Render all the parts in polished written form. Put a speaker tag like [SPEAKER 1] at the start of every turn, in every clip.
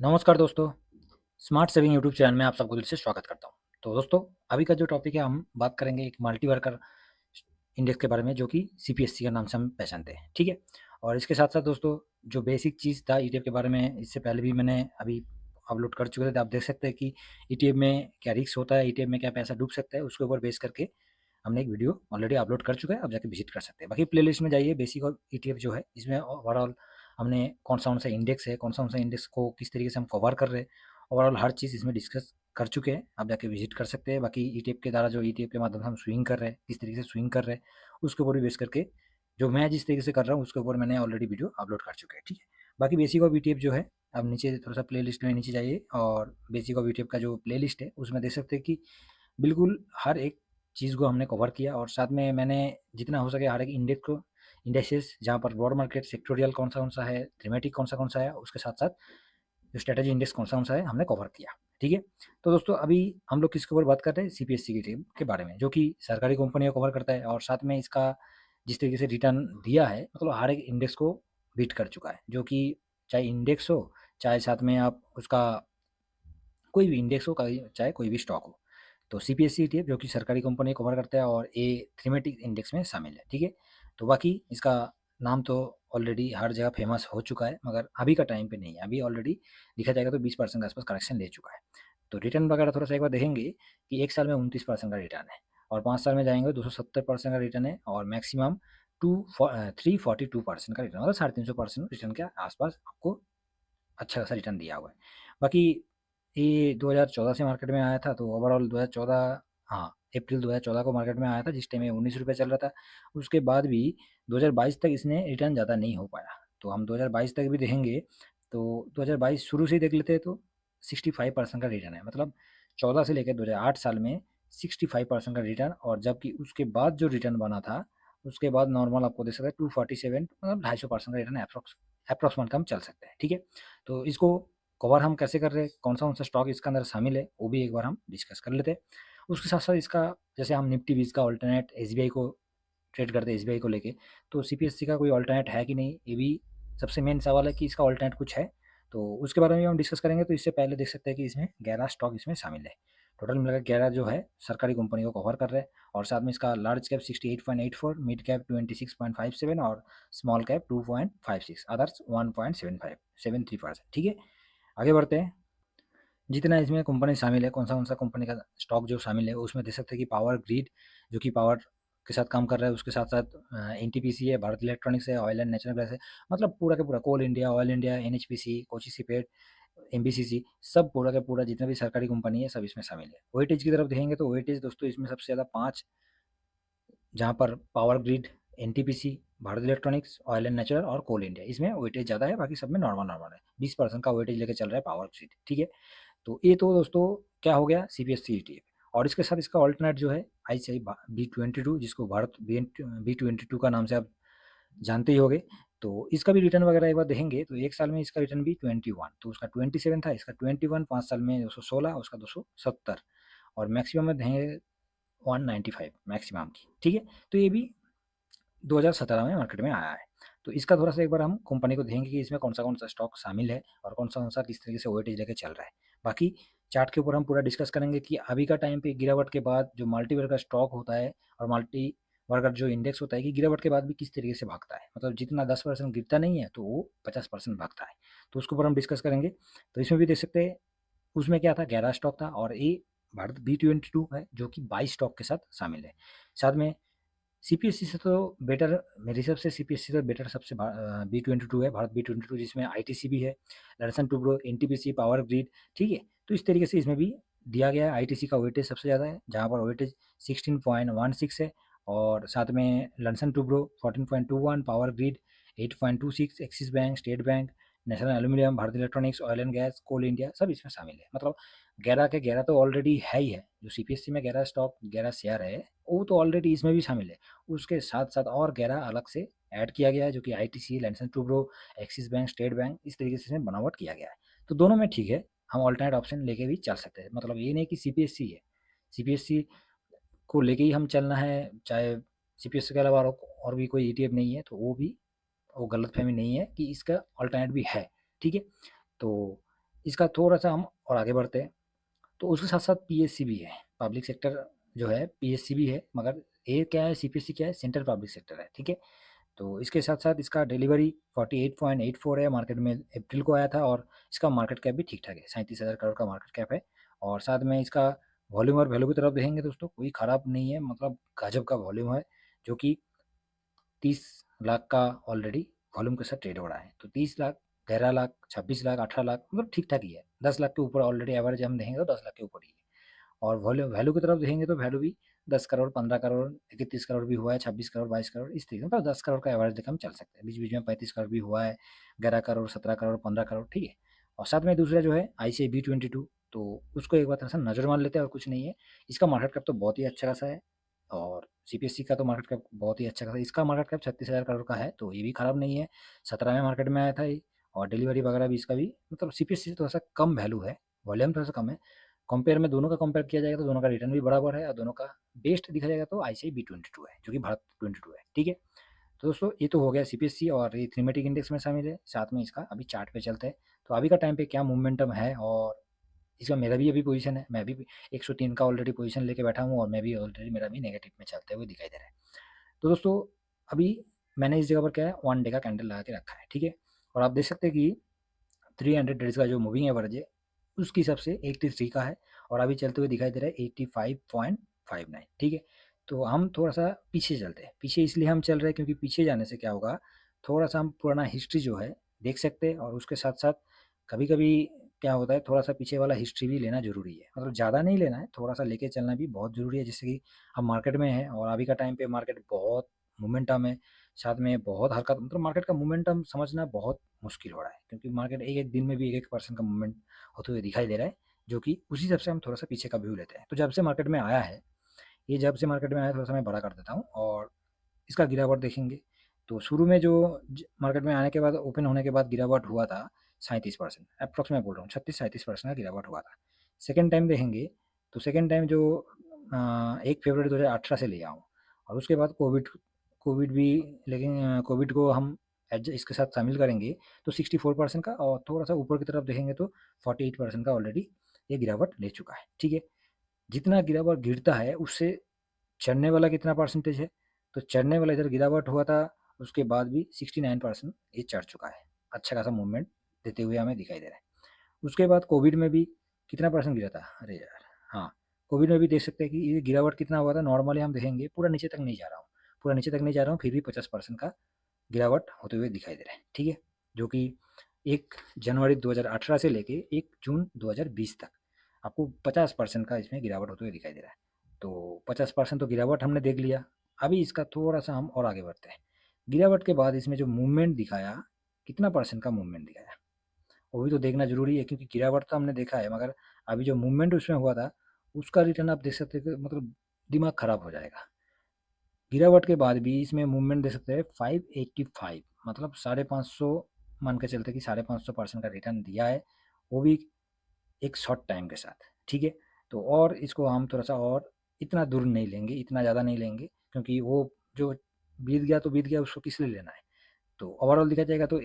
[SPEAKER 1] नमस्कार दोस्तों, smart saving YouTube channel में आप सबको दिल से स्वागत करता हूँ। तो दोस्तों, अभी का जो टॉपिक है हम बात करेंगे एक मल्टी वर्कर इंडेक्स के बारे में जो कि सीपीएससी के नाम से हम पहचानते हैं, ठीक है? और इसके साथ-साथ दोस्तों जो बेसिक चीज़ था ईटीएफ के बारे में इससे पहले भी मैंने अभी अपलोड कर चुके थे, तो आप देख सकते हैं कि ईटीएफ में क्या रिस्क होता है, ईटीएफ में क्या पैसा डूब सकता है, उसके ऊपर बेस करके हमने एक वीडियो ऑलरेडी अपलोड कर चुका है, आप जाके विजिट कर सकते हैं। बाकी प्लेलिस्ट में जाइए, बेसिक और ईटीएफ जो है इसमें ओवरऑल हमने कौन-सा इंडेक्स है, कौन-सा इंडेक्स को किस तरीके से हम कवर कर रहे हैं, ओवरऑल हर चीज़ इसमें डिस्कस कर चुके हैं, आप जाके विजिट कर सकते हैं। बाकी ईटीएफ के द्वारा जो ईटीएफ के माध्यम से हम स्विंग कर रहे हैं, किस तरीके से स्विंग कर रहे हैं, उसके ऊपर भी बेस करके जो मैं जिस तरीके से कर रहा हूँ, उसके ऊपर मैंने ऑलरेडी वीडियो अपलोड कर चुके हैं, ठीक है? बाकी बेसिक ऑफ ईटीएफ जो है, अब नीचे थोड़ा-सा प्लेलिस्ट में नीचे जाइए और बेसिक ऑफ ईटीएफ का जो प्लेलिस्ट है, उसमें देख सकते हैं कि बिल्कुल हर एक चीज़ को हमने कवर किया और साथ में मैंने जितना हो सके हर एक इंडेक्सेस जहाँ पर ब्रॉड मार्केट सेक्टोरियल कौन-सा है, थीमेटिक कौन-सा है, उसके साथ-साथ जो स्ट्रैटेजी इंडेक्स कौन-सा है, हमने कवर किया, ठीक है? तो दोस्तों अभी हम लोग किसके ऊपर बात कर रहे हैं? सीपीएससी की टीम के बारे में, जो कि सरकारी कंपनियों को कवर करता है और साथ में इसका जिस तरीके से रिटर्न दिया है, मतलब हर एक इंडेक्स को बीट कर चुका है, जो कि चाहे इंडेक्स हो, चाहे साथ में आप उसका कोई भी इंडेक्स हो, चाहे कोई भी स्टॉक हो। तो सीपीएससी ईटीएफ जो कि सरकारी कंपनी कवर करता है और ये थीमेटिक इंडेक्स में शामिल है, ठीक है? तो बाकी इसका नाम तो ऑलरेडी हर जगह फेमस हो चुका है, मगर अभी का टाइम पे नहीं है। अभी ऑलरेडी देखा जाएगा तो 20% के आसपास करेक्शन ले चुका है। तो रिटर्न वगैरह थोड़ा-सा एक बार देखेंगे कि 1 साल में 29% का रिटर्न है और 5 साल में जाएँगे 270% का रिटर्न है और मैक्सिमम 342% का रिटर्न, मतलब 350% रिटर्न के आसपास आपको अच्छा खासा रिटर्न दिया हुआ है। बाकी ये 2014 से मार्केट में आया था, तो ओवरऑल 2014, हाँ, अप्रैल 2014 को मार्केट में आया था, जिस टाइम ये ₹19 चल रहा था। उसके बाद भी 2022 तक इसने रिटर्न ज़्यादा नहीं हो पाया। तो हम 2022 तक भी देखेंगे, तो 2022 शुरू से ही देख लेते हैं तो 65% का रिटर्न है। मतलब 14 से लेकर 2008 साल में 65% का रिटर्न, और जबकि उसके बाद जो रिटर्न बना था, उसके बाद नॉर्मल आपको देख सकते हैं 247, मतलब 250% का रिटर्न एप्रॉक्स हम चल सकते हैं, ठीक है? तो इसको कवर हम कैसे कर रहे हैं, कौन-सा स्टॉक इसके अंदर शामिल है, वो भी एक बार हम डिस्कस कर लेते हैं। उसके साथ-साथ इसका जैसे हम निफ्टी 20 का अल्टरनेट एसबीआई को ट्रेड करते हैं, एसबीआई को लेके, तो सीपीएससी का कोई अल्टरनेट है कि नहीं, ये भी सबसे मेन सवाल है कि इसका अल्टरनेट कुछ है, तो उसके बारे में भी हम डिस्कस करेंगे। तो इससे पहले देख सकते हैं कि इसमें 11 स्टॉक इसमें शामिल है। टोटल मिलाकर 11 जो है सरकारी कंपनी को कवर कर रहे हैं और साथ में इसका लार्ज कैप 68.84, मिड कैप 26.57 और स्मॉल कैप 2.56, अदर्स 1.75 73%, ठीक है? आगे बढ़ते हैं। जितना इसमें कंपनी शामिल है, कौन-सा कंपनी का स्टॉक जो शामिल है, उसमें देख सकते हैं कि पावर ग्रिड जो कि पावर के साथ काम कर रहा है, उसके साथ-साथ एनटीपीसी है, भारत इलेक्ट्रॉनिक्स है, ऑयल एंड नेचुरल गैस है, मतलब पूरा का पूरा Coal India, Oil India, NHPC, Kochi CIPET, MBCC, सब पूरा का पूरा जितना भी सरकारी कंपनी है, सब इसमें शामिल है। वेटेज की तरफ देखेंगे तो वेटेज दोस्तों इसमें सबसे ज़्यादा 5, जहाँ पर power grid, NTPC, Bharat Electronics, oil and natural और कोल इंडिया, इसमें वेटेज ज़्यादा है, बाकी सब में नॉर्मल है। 20% का वेटेज लेके चल रहा है पावर ग्रिड, ठीक है? तो ये तो दोस्तों क्या हो गया, सीपीएससी ईटीएफ, और इसके साथ इसका अल्टरनेट जो है आईसीआई बी22, जिसको भारत बी22 का नाम से आप जानते ही होंगे। तो इसका भी रिटर्न वगैरह एक बार देखेंगे तो एक साल में इसका रिटर्न भी 21, तो उसका 27 था, इसका 21, 5 साल में 216, उसका 270 और मैक्सिमम में देंगे 195 मैक्सिमम की, ठीक है? तो ये भी 2017 में मार्केट में आया है। तो इसका थोड़ा-सा एक बार हम कंपनी को देखेंगे कि इसमें कौन-सा स्टॉक शामिल है और कौन-सा किस तरीके से वेटेज लेके चल रहा है। बाकी चार्ट के ऊपर हम पूरा डिस्कस करेंगे कि अभी का टाइम पे गिरावट के बाद जो मल्टीबैगर का स्टॉक होता है और मल्टीबैगर जो इंडेक्स होता है कि गिरावट के बाद भी किस तरीके से भागता है। मतलब जितना 10% गिरता नहीं है, तो वो 50% भागता है। तो उसके ऊपर हम डिस्कस करेंगे। तो इसमें भी देख सकते हैं, उसमें क्या था, 11 स्टॉक था और ये भारत बी22 है जो कि 22 स्टॉक के साथ शामिल है। साथ में सीपीएससी से तो बेटर, मेरे हिसाब से सीपीएससी से बेटर सबसे बी22 है, भारत बी22, जिसमें आईटीसी भी है, लर्सन टुब्रो, एनटीपीसी, पावर ग्रिड, ठीक है? तो इस तरीके से इसमें भी दिया गया है। आईटीसी का वेटेज सबसे ज़्यादा है, जहाँ पर वेटेज 16.16 है और साथ में Larsen Toubro 14.21, Power Grid 8.26, Axis Bank, State Bank, National Aluminium, Bharat Electronics, oil and gas, Coal India, सब इसमें शामिल है। मतलब 11 के 11 तो ऑलरेडी है ही है। जो सीपीएससी में 11 स्टॉक, 11 शेयर है, वो तो ऑलरेडी इसमें भी शामिल है। उसके साथ-साथ और 11 अलग से ऐड किया गया है, जो कि ITC, Larsen Toubro, Axis Bank, State Bank, इस तरीके से इसमें बनावट किया गया है। तो दोनों में ठीक है, हम अल्टरनेट ऑप्शन लेके भी चल सकते हैं। मतलब ये नहीं कि सीपीएससी है, सीपीएससी को लेके ही हम चलना है, चाहे सीपीएससी के अलावा और भी कोई ईटीएफ नहीं है, तो वो गलतफ़हमी नहीं है कि इसका अल्टरनेट भी है, ठीक है? तो इसका थोड़ा-सा हम और आगे बढ़ते हैं, तो उसके साथ-साथ पीएससी भी है, पब्लिक सेक्टर जो है पीएससी भी है, मगर ये क्या है सीपीएससी क्या है सेंट्रल पब्लिक सेक्टर है, ठीक है? तो इसके साथ-साथ इसका डिलीवरी 48.84 है, मार्केट में अप्रैल को आया था और इसका मार्केट कैप भी ठीक-ठाक है, 37,000 करोड़ का मार्केट कैप है और साथ में इसका वॉल्यूम और वैल्यू की तरफ देखेंगे दोस्तों, कोई ख़राब नहीं है, मतलब गज़ब का वॉल्यूम है, जो कि 30 लाख का ऑलरेडी वॉल्यूम के साथ ट्रेड हो रहा है। तो 30 लाख, 13 लाख, 26 लाख, 18 लाख मतलब ठीक-ठाक ही है। 10 लाख के ऊपर ऑलरेडी एवरेज हम देखेंगे तो 10 लाख के ऊपर ही है। और वॉल्यूम वैल्यू की तरफ देखेंगे तो वैल्यू भी 10 करोड़, 15 करोड़, 31 करोड़ भी हुआ है, 26 करोड़, 22 करोड़ इस तरीके से मतलब 10 करोड़ का एवरेज लेकर हम चल सकते हैं। बीच-बीच में 35 करोड़ भी हुआ है, 11 करोड़, 17 करोड़, 15 करोड़, ठीक है? और साथ में दूसरा जो है आईसीआई बी22 तो उसको एक बार थोड़ा-सा नज़र मार लेते हैं और कुछ नहीं है। इसका मार्केट कैप तो बहुत ही अच्छा खासा है और सीपीएससी का तो मार्केट कैप बहुत ही अच्छा खासा है। इसका मार्केट कैप 36,000 करोड़ का है, तो ये भी खराब नहीं है। 17वें मार्केट में आया था ये और डिलीवरी वगैरह भी इसका भी मतलब सीपीएससी से थोड़ा-सा कम वैल्यू है, वॉल्यूम थोड़ा-सा कम है। कंपेयर में दोनों का कंपेयर किया जाएगा तो दोनों का रिटर्न भी बराबर है और दोनों का बेस्ट देखा जाएगा तो आईसीआई बी22 है, जो कि भारत 22 है, ठीक है? तो दोस्तों ये तो हो गया सीपीएससी और ये थीमेटिक इंडेक्स में शामिल है, साथ में इसका अभी चार्ट पे चलते हैं। तो अभी का टाइम पे क्या मोमेंटम है और इसका मेरा भी अभी पोजीशन है, मैं भी 103 का ऑलरेडी पोजीशन लेके बैठा हूँ और मैं भी ऑलरेडी मेरा भी नेगेटिव में चलते हुए दिखाई दे रहा है। तो दोस्तों अभी मैंने इस जगह पर क्या है 1 डे का कैंडल लगा के रखा है, ठीक है? और आप देख सकते हैं कि 300 डेज़ का जो मूविंग एवरेज है, उसके हिसाब से 83 का है और अभी चलते हुए दिखाई दे रहा है 85.59, ठीक है? तो हम थोड़ा-सा पीछे चलते हैं, पीछे इसलिए हम चल रहे हैं क्योंकि पीछे जाने से क्या होगा, थोड़ा-सा हम पुराना हिस्ट्री जो है देख सकते हैं और उसके साथ-साथ कभी-कभी क्या होता है थोड़ा-सा पीछे वाला हिस्ट्री भी लेना ज़रूरी है। मतलब ज़्यादा नहीं लेना है, थोड़ा-सा लेके चलना भी बहुत ज़रूरी है जिससे कि हम मार्केट में हैं और अभी का टाइम पे मार्केट बहुत मोमेंटम है, साथ में बहुत हरकत मतलब मार्केट का मोमेंटम समझना बहुत मुश्किल हो रहा है क्योंकि मार्केट एक-एक दिन में भी 1-1 परसेंट का मूवमेंट होते हुए दिखाई दे रहा है, जो कि उसी हिसाब से हम थोड़ा-सा पीछे का व्यू लेते हैं। तो जब से मार्केट में आया है, ये जब से मार्केट में आया है थोड़ा-सा मैं बड़ा कर देता हूँ और इसका गिरावट देखेंगे, तो शुरू में जो मार्केट में आने के बाद ओपन होने के बाद गिरावट हुआ था 37% अप्रॉक्स मैं बोल रहा हूँ 36-37% का गिरावट हुआ था। सेकंड टाइम देखेंगे तो सेकंड टाइम जो 1 फरवरी 2018 से लिया हूँ और उसके बाद कोविड कोविड भी लेकिन कोविड को हम इसके साथ शामिल करेंगे तो 64% का और थोड़ा-सा ऊपर की तरफ देखेंगे तो 48% का ऑलरेडी ये गिरावट ले चुका है, ठीक है? जितना गिरावट गिरता है उससे चढ़ने वाला कितना परसेंटेज है? तो चढ़ने वाला इधर गिरावट हुआ था, उसके बाद भी 69% ये चढ़ चुका है। अच्छा खासा मूवमेंट देते हुए हमें दिखाई दे रहा है। उसके बाद कोविड में भी कितना परसेंट गिरा था? अरे यार! हाँ, कोविड में भी देख सकते हैं कि ये गिरावट कितना हुआ था, नॉर्मली हम देखेंगे पूरा नीचे तक नहीं जा रहा हूँ। पूरा नीचे तक नहीं जा रहा हूँ, फिर भी 50% का गिरावट होते हुए दिखाई दे रहा है, ठीक है? जो कि 1 जनवरी 2018 से लेके 1 जून 2020 तक आपको 50% का इसमें गिरावट होते हुए दिखाई दे रहा है। तो 50% तो गिरावट हमने देख लिया, अभी इसका थोड़ा-सा हम और आगे बढ़ते हैं। गिरावट के बाद इसमें जो मूवमेंट दिखाया, कितना परसेंट का मूवमेंट दिखाया? वो भी तो देखना ज़रूरी है क्योंकि गिरावट तो हमने देखा है मगर अभी जो मूवमेंट उसमें हुआ था, उसका रिटर्न आप देख सकते हैं कि मतलब दिमाग खराब हो जाएगा। गिरावट के बाद भी इसमें मूवमेंट देख सकते हैं 585 मतलब 550 मान के चलते कि 550% का रिटर्न दिया है, वो भी एक शॉर्ट टाइम के साथ, ठीक है? तो और इसको हम थोड़ा-सा और इतना दूर नहीं लेंगे, इतना ज़्यादा नहीं लेंगे क्योंकि वो जो बीत गया तो बीत गया उसको किस लिए लेना है? तो ओवरऑल देखा जाएगा तो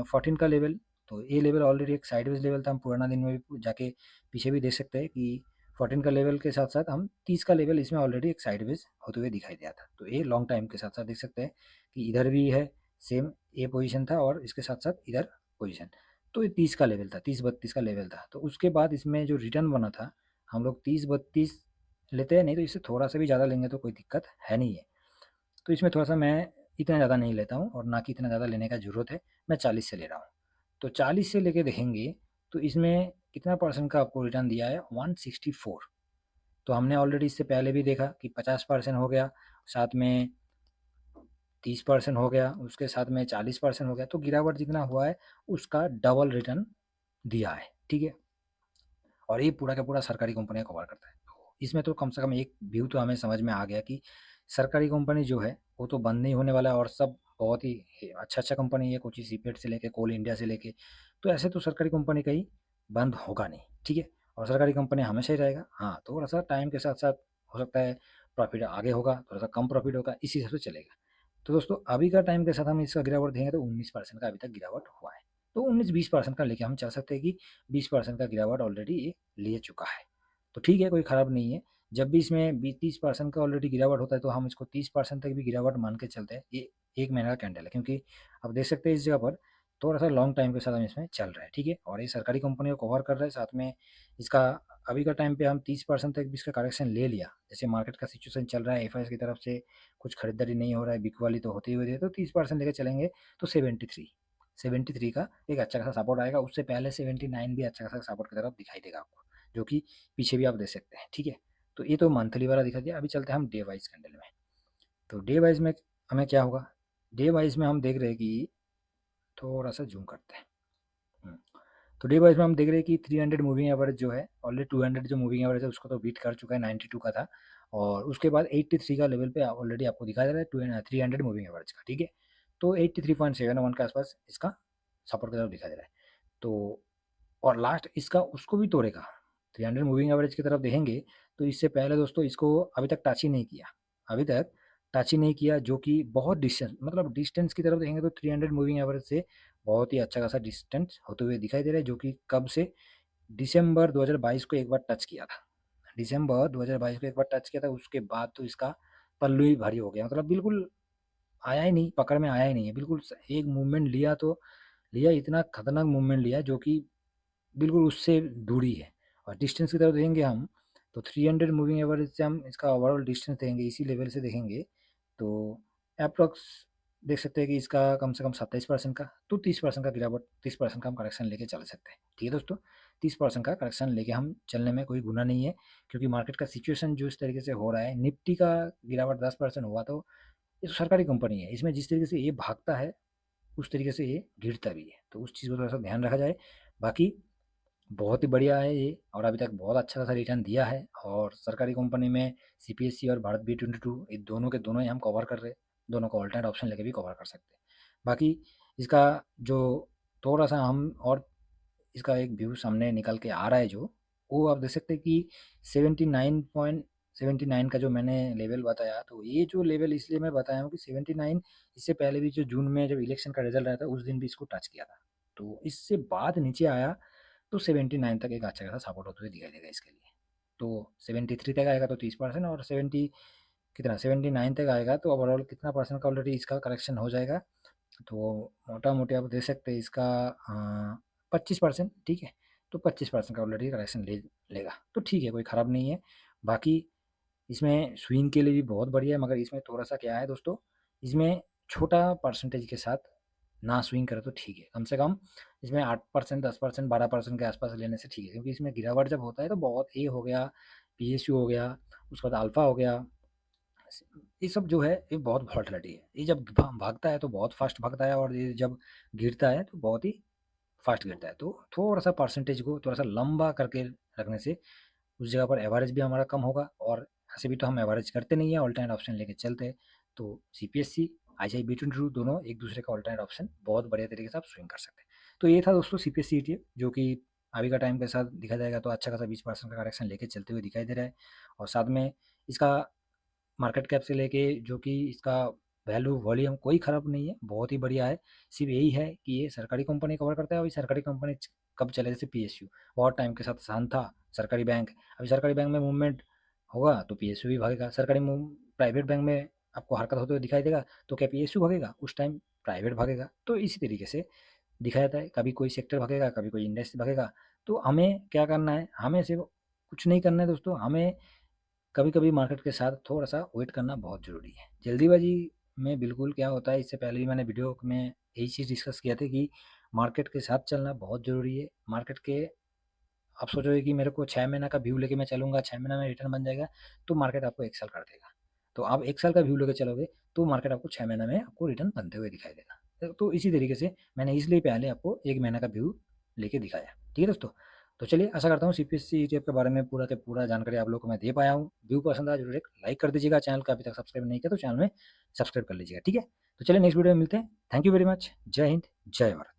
[SPEAKER 1] 14 का लेवल तो ये लेवल ऑलरेडी एक साइडवेज लेवल था हम पुराना दिन में भी जाके पीछे भी देख सकते हैं कि 14 का लेवल के साथ साथ हम 30 का लेवल इसमें ऑलरेडी एक साइडवेज होते हुए दिखाई दिया था तो ये लॉन्ग टाइम के साथ साथ देख सकते हैं कि इधर भी है सेम ये पोजीशन था और इसके साथ साथ इधर पोजीशन तो ये 30 का लेवल था 30-32 का लेवल था तो उसके बाद इसमें जो रिटर्न बना था हम लोग 30-32 लेते हैं नहीं तो इससे थोड़ा सा भी ज़्यादा लेंगे तो कोई दिक्कत है नहीं है तो इसमें थोड़ा-सा मैं इतना ज़्यादा नहीं लेता हूँ और ना कि इतना ज़्यादा लेने का ज़रूरत है, मैं 40 से ले रहा हूँ। तो 40 से लेके देखेंगे, तो इसमें कितना परसेंट का आपको रिटर्न दिया है 164 तो हमने ऑलरेडी इससे पहले भी देखा कि 50% हो गया, साथ में 30% हो गया, उसके साथ में 40% हो गया, तो गिरावट जितना हुआ है, उसका डबल रिटर्न दिया है, ठीक है? और ये पूरा का पूरा सरकारी कंपनियाँ कवर करता है। तो इसमें तो कम से कम एक व्यू तो हमें समझ में आ गया कि सरकारी कंपनी जो है, वो तो बंद नहीं होने वाला है और सब बहुत ही अच्छा-अच्छा कंपनी है, कोची सीपेट से लेके कोल इंडिया से लेके, तो ऐसे तो सरकारी कंपनी कहीं बंद होगा नहीं, ठीक है? और सरकारी कंपनी हमेशा ही रहेगा। हाँ, थोड़ा-सा टाइम के साथ-साथ हो सकता है प्रॉफ़िट आगे होगा, थोड़ा-सा कम प्रॉफ़िट होगा, इस हिसाब से चलेगा। तो दोस्तों अभी का टाइम के साथ हम इसका गिरावट देखेंगे तो 19% का अभी तक गिरावट हुआ है। तो 19-20% का लेके हम चल सकते हैं कि 20% का गिरावट ऑलरेडी ये ले चुका है। तो ठीक है, कोई ख़राब नहीं है। जब भी इसमें 20-30% का ऑलरेडी गिरावट होता है तो हम इसको 30% तक भी गिरावट मान के चलते हैं। ये 1 महीने का कैंडल है, क्योंकि आप देख सकते हैं इस जगह पर थोड़ा-सा लॉन्ग टाइम के साथ हम इसमें चल रहे हैं, ठीक है? और ये सरकारी कंपनी को कवर कर रहा है, साथ में इसका अभी का टाइम पे हम 30% तक भी इसका करेक्शन ले लिया। जैसे मार्केट का सिचुएशन चल रहा है, एफआईएस की तरफ से कुछ खरीदारी नहीं हो रहा है, बिक वाली तो होती ही होती है, तो 30% लेके चलेंगे तो 73 का एक अच्छा खासा सपोर्ट आएगा। उससे पहले 79 भी अच्छा खासा सपोर्ट की तरफ दिखाई देगा आपको, जो कि पीछे भी आप देख सकते हैं, ठीक है? तो ये तो मंथली वाला दिखा दिया। अभी चलते हैं हम डे वाइज कैंडल में। तो डे वाइज में हमें क्या होगा? डे वाइज में हम देख रहे हैं कि थोड़ा सा जूम करते हैं। हम्म, तो डे वाइज में हम देख रहे हैं कि 300 मूविंग एवरेज जो है ऑलरेडी 200 जो मूविंग एवरेज है उसको तो बीट कर चुका है, 92 का था। और उसके बाद 83 का लेवल पे ऑलरेडी आपको दिखाई दे रहा है 300 मूविंग एवरेज का, ठीक है? तो 83.71 के आसपास इसका सपोर्ट की तरफ दिखाई दे रहा है। तो और लास्ट इसका उसको भी तोड़ेगा। 300 मूविंग एवरेज की तरफ देखेंगे तो इससे पहले दोस्तों इसको अभी तक टच ही नहीं किया, अभी तक टच ही नहीं किया, जो कि बहुत डिस्टेंस, मतलब डिस्टेंस की तरफ देखेंगे तो 300 मूविंग एवरेज से बहुत ही अच्छा खासा डिस्टेंस होते हुए दिखाई दे रहा है, जो कि कब से दिसंबर 2022 को एक बार टच किया था। दिसंबर 2022 को एक बार टच किया था, उसके बाद तो इसका पल्लू ही भारी हो गया, मतलब बिल्कुल आया ही नहीं, पकड़ में आया ही नहीं है। बिल्कुल एक मूवमेंट लिया तो लिया, इतना खतरनाक मूवमेंट लिया जो कि बिल्कुल उससे दूरी है। और डिस्टेंस की तरफ देखेंगे हम तो 300 मूविंग एवरेज से हम इसका ओवरऑल डिस्टेंस देखेंगे, इसी लेवल से देखेंगे तो अप्रॉक्स देख सकते हैं कि इसका कम से कम 27% का, तो 30% का गिरावट, 30% का हम करेक्शन लेके चल सकते हैं, ठीक है दोस्तों? 30% का करेक्शन लेके हम चलने में कोई गुना नहीं है, क्योंकि मार्केट का सिचुएशन जो इस तरीके से हो रहा है, निफ्टी का गिरावट 10% हुआ तो ये तो सरकारी कंपनी है, इसमें जिस तरीके से ये भागता है उस तरीके से ये गिरता भी है, तो उस चीज़ को थोड़ा सा ध्यान रखा जाए। बाकी बहुत ही बढ़िया है ये, और अभी तक बहुत अच्छा खासा रिटर्न दिया है। और सरकारी कंपनी में सीपीएससी और भारत बी22 ये दोनों के दोनों ही हम कवर कर रहे हैं, दोनों को ऑल्टरनेट ऑप्शन लेके भी कवर कर सकते हैं। बाकी इसका जो थोड़ा सा हम और इसका एक व्यू सामने निकल के आ रहा है, जो वो आप देख सकते हैं कि 79.79 का जो मैंने लेवल बताया, तो ये जो लेवल इसलिए मैं बताया हूँ कि 79 इससे पहले भी जो जून में जब इलेक्शन का रिजल्ट आया था उस दिन भी इसको टच किया था, तो इससे बाद नीचे आया तो 79 तक एक अच्छा खासा सपोर्ट होते हुए दिखाई देगा इसके लिए। तो 73 तक आएगा तो 30%, और 79 तक आएगा तो ओवरऑल कितना परसेंट का ऑलरेडी इसका करेक्शन हो जाएगा, तो मोटा मोटी आप देख सकते हैं इसका 25%, ठीक है? तो 25% का ऑलरेडी करेक्शन लेगा, तो ठीक है, कोई ख़राब नहीं है। बाकी इसमें स्विंग के लिए भी बहुत बढ़िया है, मगर इसमें थोड़ा सा क्या है दोस्तों, इसमें छोटा परसेंटेज के साथ ना स्विंग करे तो ठीक है। कम से कम इसमें 8%, 10%, 12% के आसपास लेने से ठीक है, क्योंकि इसमें गिरावट जब होता है तो बहुत ए हो गया, पीएसयू हो गया, उसके बाद अल्फा हो गया, ये सब जो है ये बहुत वॉलेटिलिटी है। ये जब भागता है तो बहुत फास्ट भागता है, और ये जब गिरता है तो बहुत ही फास्ट गिरता है। तो थोड़ा सा परसेंटेज को थोड़ा सा लंबा करके रखने से उस जगह पर एवरेज भी हमारा कम होगा, और ऐसे भी तो हम एवरेज करते नहीं है, ऑल्टरनेट ऑप्शन लेके चलते हैं। तो सीपीएससी आईजीआई बी22 दोनों एक दूसरे का ऑल्टरनेट ऑप्शन बहुत बढ़िया तरीके से आप स्विंग कर सकते हैं। तो ये था दोस्तों सीपीएससी ईटीएफ, जो कि अभी का टाइम के साथ देखा जाएगा तो अच्छा खासा 20% का करेक्शन लेके चलते हुए दिखाई दे रहा है। और साथ में इसका मार्केट कैप से लेके जो कि इसका वैल्यू वॉल्यूम कोई ख़राब नहीं है, बहुत ही बढ़िया है। सिर्फ यही है कि ये सरकारी कंपनी कवर करता है, और ये सरकारी कंपनी कब चले, जैसे पीएसयू बहुत टाइम के साथ शांत था। सरकारी बैंक, अभी सरकारी बैंक में मूवमेंट होगा तो पीएसयू भी भागेगा। प्राइवेट बैंक में आपको हरकत होते हुए दिखाई देगा तो क्या पीएसयू भागेगा? उस टाइम प्राइवेट भागेगा। तो इसी तरीके से दिखाया जाता है, कभी कोई सेक्टर भागेगा, कभी कोई इंडेक्स भागेगा। तो हमें क्या करना है? हमें सिर्फ कुछ नहीं करना है दोस्तों, हमें कभी-कभी मार्केट के साथ थोड़ा-सा वेट करना बहुत ज़रूरी है। जल्दीबाज़ी में बिल्कुल क्या होता है, इससे पहले भी मैंने वीडियो में यही चीज़ डिस्कस किया था कि मार्केट के साथ चलना बहुत ज़रूरी है। मार्केट के आप सोचोगे कि मेरे को 6 महीने का व्यू लेके मैं चलूँगा, 6 महीने में रिटर्न बन जाएगा, तो मार्केट आपको 1 साल कर देगा। तो आप 1 साल का व्यू लेके चलोगे, तो मार्केट आपको 6 महीने में आपको रिटर्न बनते हुए दिखाई देगा। तो इसी तरीके से मैंने इसलिए पहले आपको 1 महीने का व्यू लेके दिखाया। ठीक है दोस्तों? तो चलिए, आशा करता हूँ सीपीएससी ईटीएफ के बारे में पूरा का पूरा जानकारी आप लोगों को मैं दे पाया हूँ। व्यू पसंद आया ज़रूर एक लाइक कर दीजिएगा, चैनल को अभी तक सब्सक्राइब नहीं किया तो चैनल में सब्सक्राइब कर लीजिएगा, ठीक है? तो चलिए नेक्स्ट वीडियो में मिलते हैं। Thank you very much. जय हिंद, जय भारत।